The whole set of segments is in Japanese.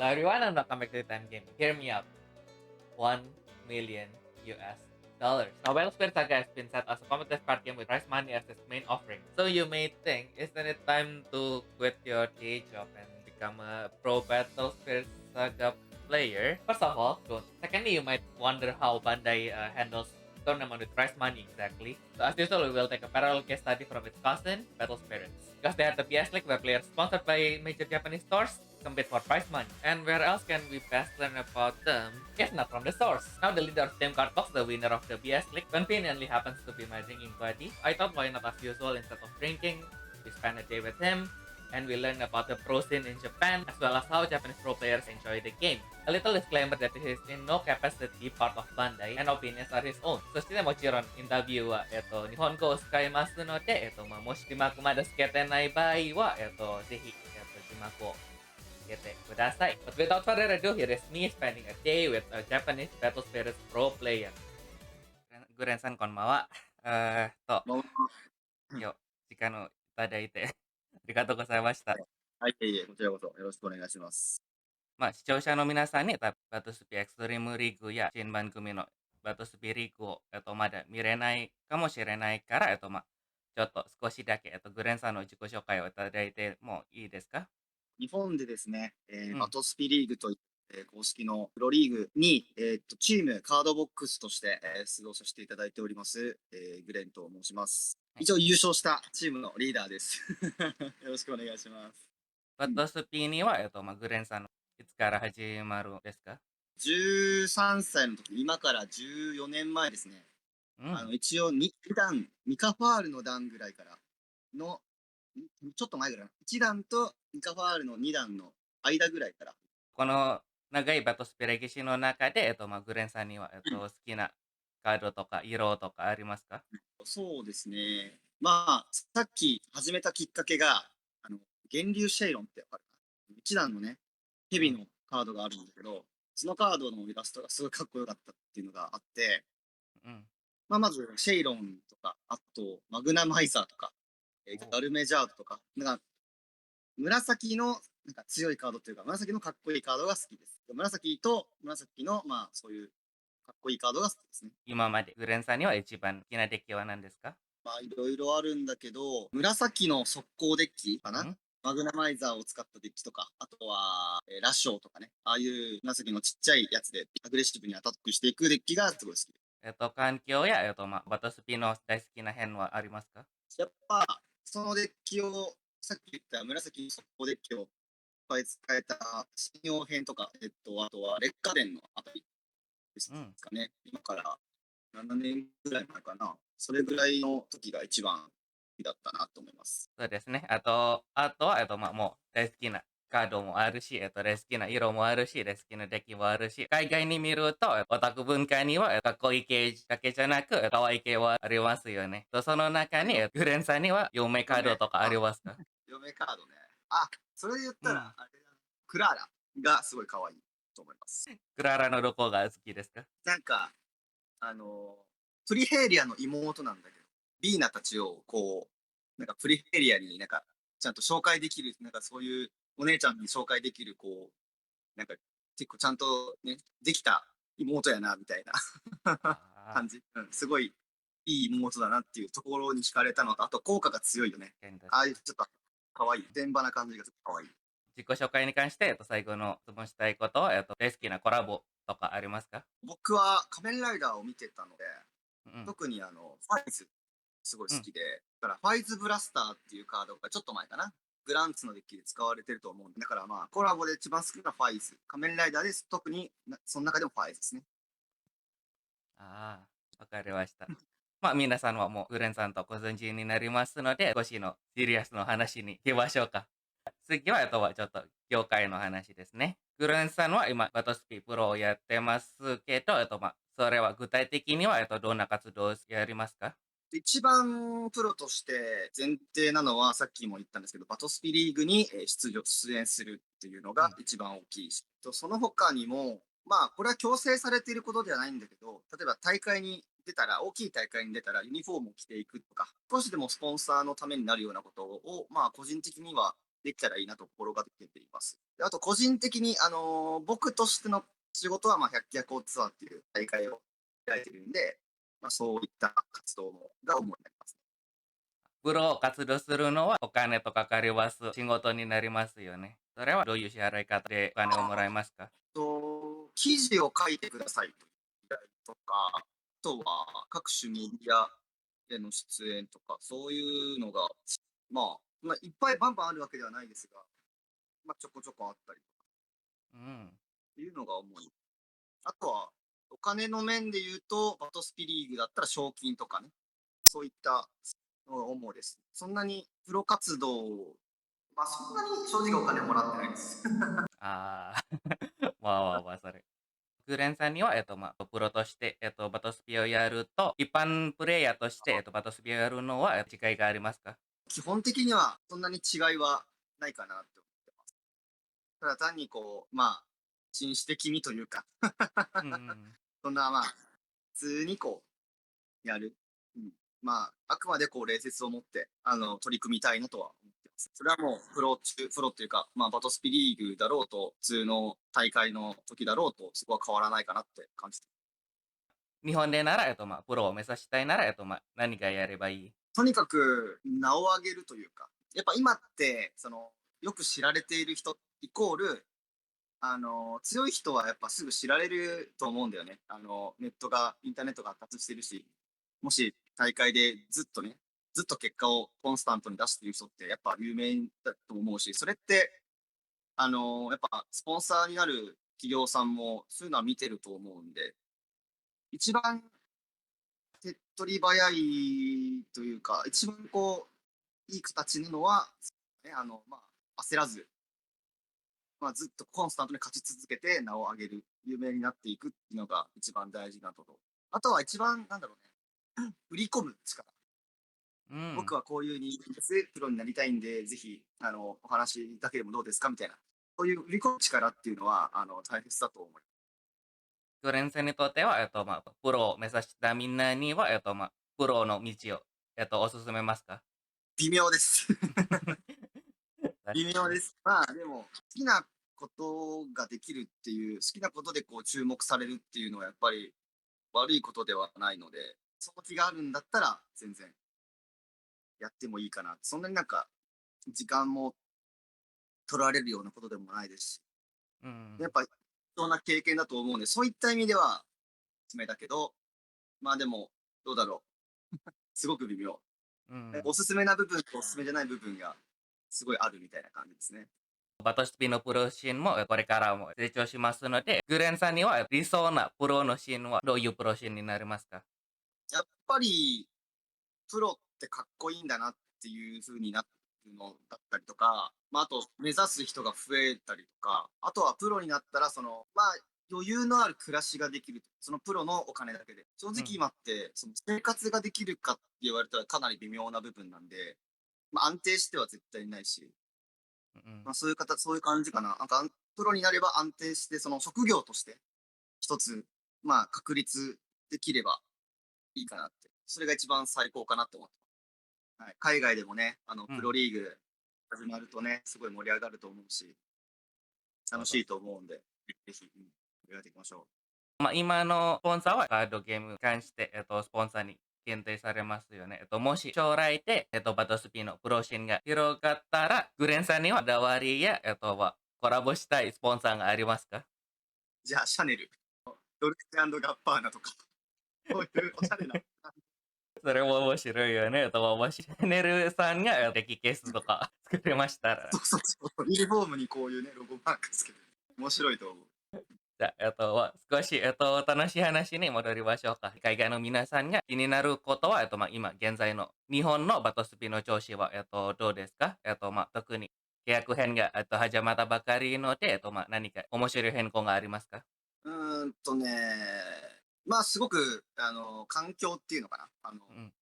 Hello everyone, and welcome back to the Time Game. Hear me out. 1 million US dollars. Now, Battlesphere Saga has been set as a competitive card game with prize money as its main offering. So you may think, isn't it time to quit your day job and become a pro Battlesphere Saga player? First of all, don't. Secondly, you might wonder how Bandai handles tournament with prize money exactly. So as usual, we will take a parallel case study from its cousin, Battle Spirits. Because they had the BS League where players sponsored by major Japanese stores compete for prize money. And where else can we best learn about them if not from the source? Now the leader of Team Cardbox, the winner of the BS League, conveniently happens to be my drinking buddy. I thought why not as usual, instead of drinking, we spend a day with him and we learn about the pro scene in Japan as well as how Japanese pro players enjoy the game. A little disclaimer that he is in no capacity part of Bandai and opinions are his own. そしてもちろんインタビューは、日本語を使いますので、もし字幕までつけてない場合は、ぜひ、字幕をつけてください。But without further ado, here is me spending a day with a Japanese Battle Spirits pro player. グレンさんこんばんは。今日時間をいただいてありがとうございました。はい、いえいえ、こちらこそよろしくお願いします。視聴者の皆さんにバトスピエクストリームリーグや新番組のバトスピリーグを、まだ見れないかもしれないから、ちょっと少しだけ、グレンさんの自己紹介をいただいてもいいですか？日本でですね、うんバトスピリーグという、公式のプロリーグに、チームカードボックスとして、出場させていただいております、グレンと申します。はい一応優勝したチームのリーダーです。よろしくお願いします。バトスピには、グレンさんのいつから始まるんですか13歳の時、今から14年前ですね。うん。一応2段、ミカファールの段ぐらいからの、ちょっと前ぐらい、1段とミカファールの2段の間ぐらいから、この長いバトスピ歴史の中で、グレンさんには、好きなカードとか色とかありますか？そうですね。まあ、さっき始めたきっかけが、源流シェイロンってわかるかな？一段のね、ヘビのカードがあるんだけど、そのカードのイラストがすごいかっこよかったっていうのがあって、うん。まあ、まずシェイロンとか、あと、マグナマイザーとか、ガルメジャードとか、なんか、紫のなんか強いカードっていうか、紫のかっこいいカードが好きです。紫と紫の、まあ、そういうかっこいいカードが好きですね。今までグレンさんには一番好きなデッキは何ですか？まあ、いろいろあるんだけど、紫の速攻デッキかな、うん。マグナマイザーを使ったデッキとか、あとは、ラッショーとかね、ああいう紫のちっちゃいやつでアグレッシブにアタックしていくデッキがすごい好き。環境や、バトスピの大好きな辺はありますか？やっぱ、そのデッキを、さっき言った紫の速攻デッキをいっぱい使えた信用編とか、あとは劣化伝のあたりですうん。かね。今から7年ぐらい前かな。それぐらいの時が一番好きだったなと思います。そうですね。あとは、もう大好きなカードもあるし、大好きな色もあるし、大好きなデッキもあるし、海外に見ると、オタク文化には、かっこいい系だけじゃなく、可愛い系はありますよね。その中に、グレンさんには、嫁カードとかありますか？嫁カードね。あ、それで言ったら、うん。あれだな、クラーラがすごい可愛いと思います。クララのどこが好きですか？なんか、あの、プリヘイリアの妹なんだけど、ビーナたちをこう、なんかプリヘイリアになんか、ちゃんと紹介できる、なんかそういうお姉ちゃんに紹介できる、こう、なんか結構ちゃんとね、できた妹やな、みたいなああ感じ。うん、すごいいい妹だなっていうところに惹かれたのと、あと効果が強いよね。ー、変ですああいうね。ちょっと可愛い、電場な感じが可愛い。自己紹介に関して、最後の質問したいことは、大好きなコラボとかありますか？僕は仮面ライダーを見てたので、うん。特にファイズすごい好うん。きで、だからファイズブラスターっていうカードがちょっと前かな。グランツのデッキで使われてると思うんで、だからまあコラボで一番好きなファイズ。仮面ライダーです。特にその中でもファイズですね。ああ、わかりました。皆さんはもうグレンさんとご存知になりますので、少しのシリアスの話に行きましょうか。次は、ちょっと業界の話ですね。グレンさんは今、バトスピプロをやってますけど、それは具体的には、どんな活動をやりますか？一番プロとして前提なのはさっきも言ったんですけど、バトスピリーグに出演するっていうのうん。が一番大きいし、その他にも、まあこれは強制されていることではないんだけど、例えば大会に出たら、大きい大会に出たらユニフォームを着ていくとか、少しでもスポンサーのためになるようなことを、まあ個人的にはできたらいいなと心がけています。であと個人的に、僕としての仕事は、まあ、百鬼夜行ツアーっていう大会を開いてるんで、まあ、そういった活動が主になります。プロ活動するのはお金とかかります仕事になりますよね。それはどういう支払い方でお金をもらえますか？記事を書いてくださいという依頼とか、あとは各種メディアへの出演とか、そういうのが、まあ、いっぱいバンバンあるわけではないですが、まあ、ちょこちょこあったりとかうん。っていうのが主に。あとは、お金の面で言うと、バトスピリーグだったら賞金とかね、そういったのが主です。そんなにプロ活動、まあそんなに正直お金もらってないです。ああ、わあわあわあ、それ。クレンさんには、プロとして、バトスピをやると、一般プレイヤーとして、バトスピをやるのは違いがありますか？基本的にはそんなに違いはないかなって思ってます。ただ単にこう、まあ、紳士的にというか、うんうん。そんなまあ、普通にこう、やる。うん、まあ、あくまでこう、礼節を持って、取り組みたいなとは思ってます。それはもう、プロっていうか、まあ、バトスピリーグだろうと、普通の大会の時だろうと、そこは変わらないかなって感じて。日本でなら、プロを目指したいなら、何がやればいい？とにかく、名を上げるというか、やっぱ今って、よく知られている人イコール、強い人はやっぱすぐ知られると思うんだよね。インターネットが発達してるし、もし大会でずっと結果をコンスタントに出している人ってやっぱ有名だと思うし、それって、やっぱスポンサーになる企業さんもそういうのは見てると思うんで、一番手っ取り早いというか、一番こう、いい形なのは、ね、まあ、焦らず、まあ、ずっとコンスタントに勝ち続けて名を上げる、有名になっていくっていうのが一番大事なこと。あとは一番、なんだろうね、売り込む力。うん。僕はこういう人間です、プロになりたいんで、ぜひ、お話だけでもどうですかみたいな。そういう売り込む力っていうのは、大切だと思います。クレンさんにとっては、プロを目指したみんなには、プロの道を、お勧めますか？微妙です。微確かに。妙です。まあ、でも、好きなことができるっていう、好きなことでこう注目されるっていうのはやっぱり悪いことではないので、その気があるんだったら全然やってもいいかな。そんなになんか時間も取られるようなことでもないですし、うん。やっぱ、そんな経験だと思うんで、そういった意味では、おすすめだけど、まあでも、どうだろう。すごく微妙。うん。おすすめな部分とおすすめじゃない部分が、すごいあるみたいな感じですね。バトスピのプロシーンもこれからも成長しますので、グレンさんには理想なプロのシーンはどういうプロシーンになりますか？やっぱり、プロってかっこいいんだなっていう風になるのだったりとか、まあ、あと目指す人が増えたりとか、あとはプロになったらまあ、余裕のある暮らしができる。そのプロのお金だけで。正直うん。今って、その生活ができるかって言われたらかなり微妙な部分なんで、まあ、安定しては絶対ないし、うん。まあ、そういう感じかな。なんか、プロになれば安定して、その職業として一つ、まあ、確立できればいいかなって。それが一番最高かなって思ってます。はい、海外でもね、プロうん。リーグ始まるとね、すごい盛り上がると思うし、なるほど。楽しいと思うんで、ぜひ、盛り上げていきましょ今のスポンサーはカードゲームに関して、スポンサーに限定されますよね。もし将来で、バトスピのプロシーンが広がったら、グレンさんにはこだわりや、コラボしたいスポンサーがありますか？う。じゃあ、シャネル、ドルチェガッバーナとか、そういうおしゃれな、それも面白いよね。もしシャネルさんがデッキケースとか作れましたら、ユニフォームにこういうね、ロゴマークつけて、面白いと思う。じゃあ、少し、楽しい話に戻りましょうか。海外の皆さんが気になることは、今現在の日本のバトスピの調子は、どうですか？特に契約編が、始まったばかりので、何か面白い変更がありますか？まあ、すごく、環境っていうのかな。うん。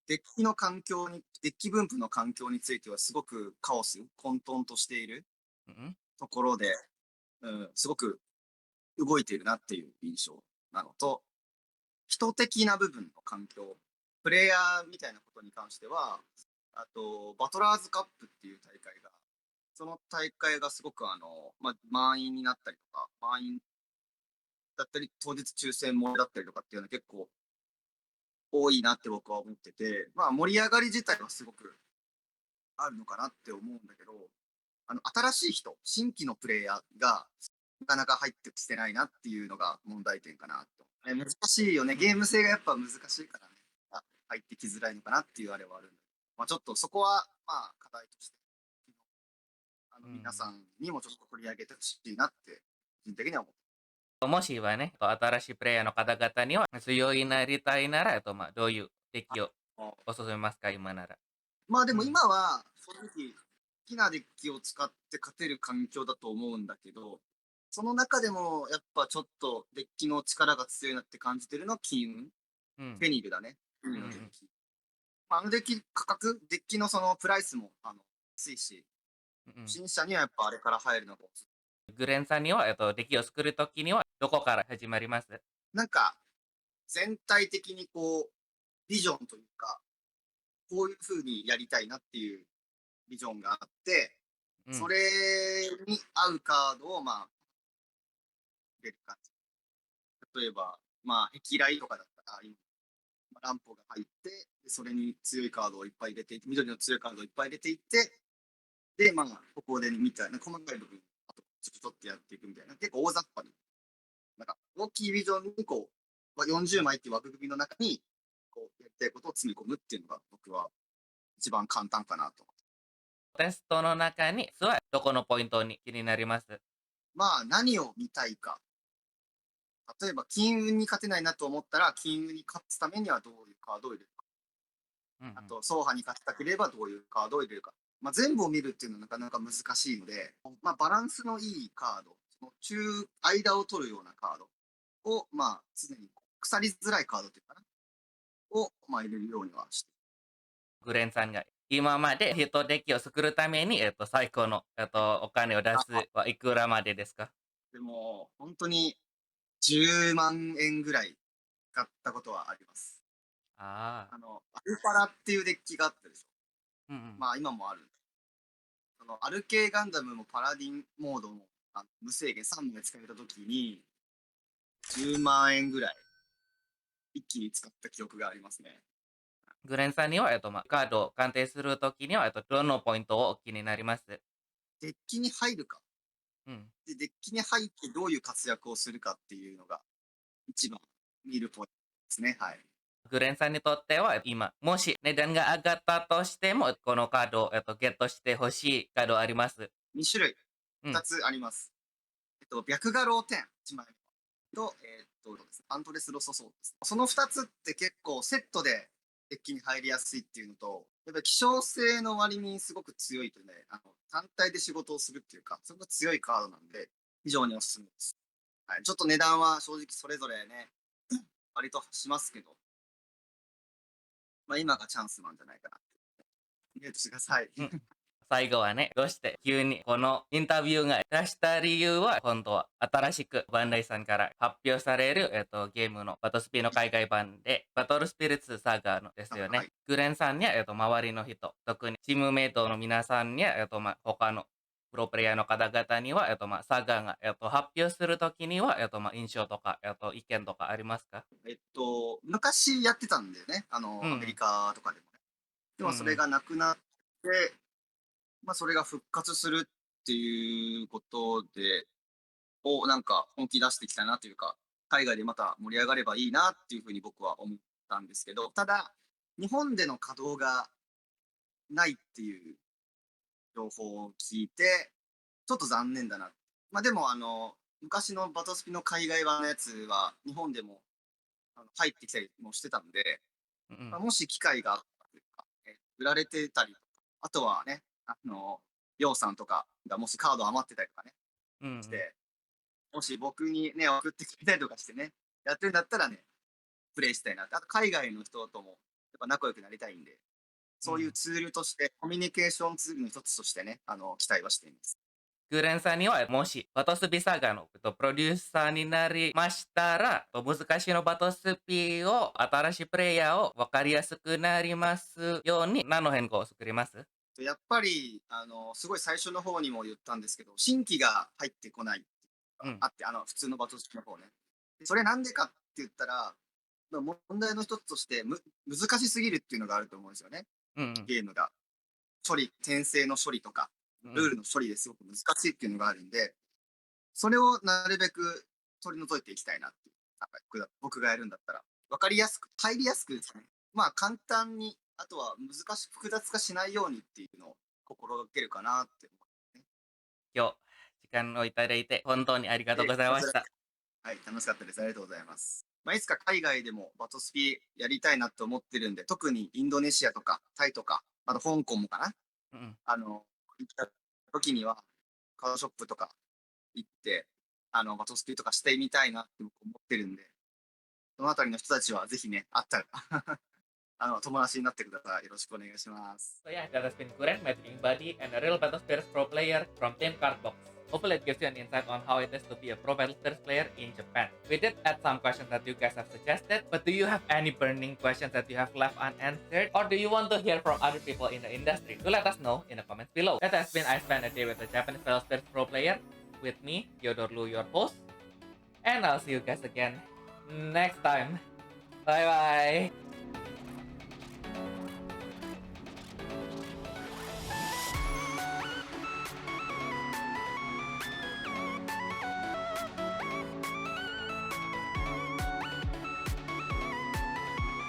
デッキ分布の環境についてはすごくカオス、混沌としているうん。ところで、すごく動いているなっていう印象なのと、人的な部分の環境、プレイヤーみたいなことに関しては、あと、バトラーズカップっていう大会がその大会がすごく満員になったりとか、満員だったり、当日抽選もだったりとかっていうのは結構多いなって僕は思ってて、まあ盛り上がり自体はすごくあるのかなって思うんだけど、新しい人、新規のプレイヤーがなかなか入ってきてないなっていうのが問題点かなと。難しいよね。うん。ゲーム性がやっぱ難しいからね。入ってきづらいのかなっていうあれはあるんだけど。まあちょっとそこは、まあ課題として、うん。皆さんにもちょっと取り上げてほしいなって、個人的には思って。もしはね、新しいプレイヤーの方々には強いなりたいなら、どういうデッキをお勧めますか、今なら。まあでもうん。今は正直好きなデッキを使って勝てる環境だと思うんだけど、その中でもやっぱちょっとデッキの力が強いなって感じてるのは金運、うん。フェニルだね。うんうん。のデッキ。まあ、デッキ価格、デッキのそのプライスも安いし、うん。初心者にはやっぱあれから入るのがおすすグレンさんには、デッキを作るときには、どこから始まります？め。なんか全体的にこう、ビジョンというか、こういう風にやりたいなっていうビジョンがあって、うん。それに合うカードをまあ、入れる感じ。例えば、まあ、壁雷とかだったら、今、ランポが入って、でそれに強いカードをいっぱい入れていって、緑の強いカードをいっぱい入れていって、で、まあ、ここでみたいな、細かい部分、あと、ちょっとやっていくみたいな、結構大雑把に、なんか、大きいビジョンに、こう、まあ、40枚っていう枠組みの中に、こう、やりたいことを詰め込むっていうのが、僕は一番簡単かなと。テストの中に、はどこのポイントに気になります？まあ、何を見たいか。例えば、金運に勝てないなと思ったら、金運に勝つためにはどういうカードを入れるか。うんうん。あと、走破に勝ちたければどういうカードを入れるか。まあ、全部を見るっていうのはなかなか難しいので、まあ、バランスのいいカード、その間を取るようなカードを、まあ、常に腐りづらいカードっていうかな、を、まあ、入れるようにはして。グレンさんが今までヒットデッキを作るために、最高の、お金を出すあ、はいくらまでですか？でも、本当に10万円ぐらい使ったことはあります。ああ。アルパラっていうデッキがあったでしょ。うんうん。まあ、今もある。アルケーガンダムもパラディンモードも無制限3枚使えたときに、10万円ぐらい一気に使った記憶がありますね。グレンさんには、カードを鑑定するときには、どのポイントを気になります？デッキに入るか。うん。で、デッキに入ってどういう活躍をするかっていうのが一番見るポイントですね。はい。グレンさんにとっては、今、もし値段が上がったとしても、このカードを、ゲットして欲しいカードあります？2種類、2うん。つあります。白画廊10、1枚目と、アントレスロソソーです。その2つって結構セットでデッキに入りやすいっていうのと、やっぱり希少性の割にすごく強いとね、単体で仕事をするっていうか、すごく強いカードなんで、非常におすすめです。はい、ちょっと値段は正直それぞれね、割としますけど、まあ今がチャンスなんじゃないかなって。イメージしてください。うん。最後はね、どうして急にこのインタビューが出した理由は、今度は新しくバンダイさんから発表される、ゲームのバトスピの海外版で、バトルスピリッツサーガーのですよね。はい。グレンさんや、周りの人、特にチームメイトの皆さんや、他のプロプレイヤーの方々には、サーガーが、発表するときには、印象とか、意見とかありますか？昔やってたんだよね。アメリうんうん。カとかでもね。でうんうん。もそれがなくなって、まあそれが復活するっていうことで、なんか本気出してきたなというか、海外でまた盛り上がればいいなっていうふうに僕は思ったんですけど、ただ、日本での稼働がないっていう情報を聞いて、ちょっと残念だな。まあでも昔のバトスピの海外版のやつは、日本でも入ってきたりもしてたんで、うんうん。まあ、もし機会があったというか、売られてたりとか、あとはね、ヨウさんとかがもしカード余ってたりとかね、うんうん。して、もし僕にね、送ってくれたりとかしてね、やってるんだったらね、プレイしたいなって。あと海外の人ともやっぱ仲良くなりたいんで、そういううん。ツールとして、コミュニケーションツールの一つとしてね、期待はしています。グレンさんには、もし、バトスピサガの、プロデューサーになりましたら、難しいのバトスピを、新しいプレイヤーを分かりやすくなりますように、何の変更を作ります？やっぱり、すごい最初の方にも言ったんですけど、新規が入ってこないっていうのがあって、普通のバトルスピの方ね。でそれなんでかって言ったら、問題の一つとして、難しすぎるっていうのがあると思うんですよね、Mm. ゲームが。転生の処理とか、ルー Mm. ルの処理ですごく難しいっていうのがあるんで、それをなるべく取り除いていきたいなっていう。なんか僕がやるんだったら。わかりやすく、入りやすくですね。まあ簡単に、あとは難しく複雑化しないようにっていうのを心がけるかなって思う、ね。今日、時間をいただいて、本当にありがとうございこちら、ました。はい、楽しかったです。ありがとうございます。まあ、いつか海外でもバトスピやりたいなと思ってるんで、特にインドネシアとかタイとか、あと香港もかな。Mm. 行った時には、カードショップとか行って、バトスピとかしてみたいなって僕思ってるんで、そのあたりの人たちはぜひね、会ったら友達になってください。よろしくお願いします。So yeah, that has been Kuren, my drinking buddy, and a real Battlespheres pro player from Team Cardbox. Hopefully it gives you an insight on how it is to be a pro Battlespheres player in Japan. We did add some questions that you guys have suggested, but do you have any burning questions that you have left unanswered? Or do you want to hear from other people in the industry? Do let us know in the comments below. That has been I Spent a Day with a Japanese Battlespheres pro player, with me, Theodore Lu, your host, and I'll see you guys again next time. Bye bye!